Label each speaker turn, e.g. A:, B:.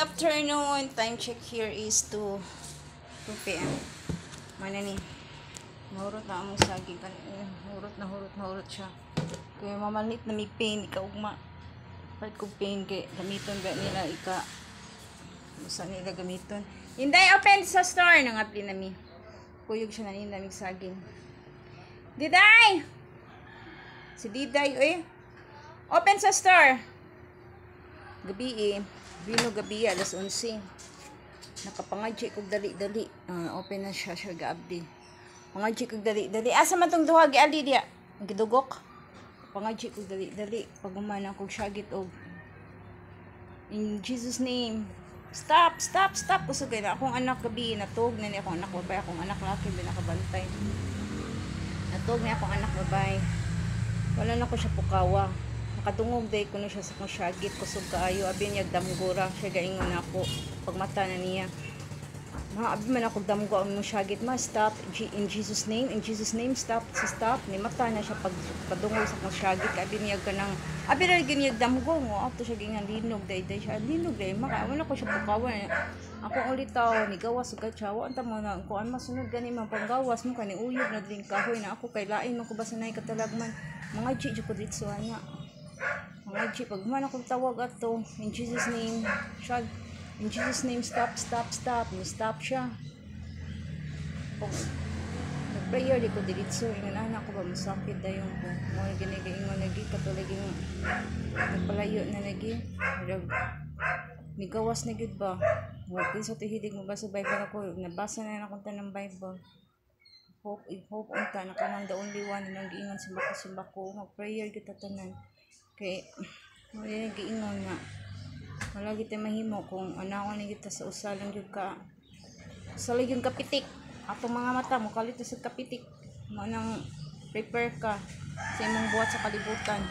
A: afternoon. Time check here is 2 p.m. Mana ni? Mahurot na among saging. Hurot siya. Kaya mamalit na may pain. Ikaw ugma. Part kong pain kay gamiton ba nila ika. Saan nila gamiton? Hinday, open sa store ng apli na mi. Kuyog siya na nila may saging. Diday! Si Diday, oy. Open sa store. Gabi Bino gabi, alas 11. Nakapangadji kog dali-dali. Open na siya gaabdi. Pangadji kog dali-dali. Asa man tong duha giali dia? Ang gidugok. Pangadji kog dali-dali. Pagumana kog syagit og in Jesus name. Stop. Kusog na akong anak gabi natog na ni akong anak babay, akong anak laki binakabantay. Natog ni akong anak babay. Wala na ko siya pukawa. Nakadungog day ko na siya sa kong syagit, kusog kaayo, abi niya damgura, siya gaingon ako, pagmata na niya. Abi man ako damgo ang mong syagit, stop, in Jesus name, stop, ni mata na siya pagkadungog sa kong syagit, abi niya ganang, abi na niya damgo, ato siya ganyan, linog day siya, wala ko siya pagkawan, ako ulit tao, ni gawas, gatsawa, anta mo na, kung ano masunod gani man panggawas mo, kani uyog na din kahoy na ako, kay lain mo ko ba sanay katalagman, mga G, ko dito nga. Mga G, pag man akong tawag ato, in Jesus name, stop. Ni-stop siya. Pag nag-prayer, di ko dilitso. Ingan anak ko ba, masakit na yung ko. Mga ginagaingon lagi, katulaging nagpalayo na lagi. Migawas na gud ba? Huwag sa tihilig mo ba sa Bible ako? Nabasa na akong tanang Bible. Hope unta, nakanang the only one, nang giingon simba ko. Mag-prayer kita tanan. Kay wala giingon nga wala kita mahimo kung anaon ni kita sa usalang jud ka usalang yung kapitik ato mga mata mo kalito sa kapitik mo nang prepare ka sa imong buhat sa kalibutan.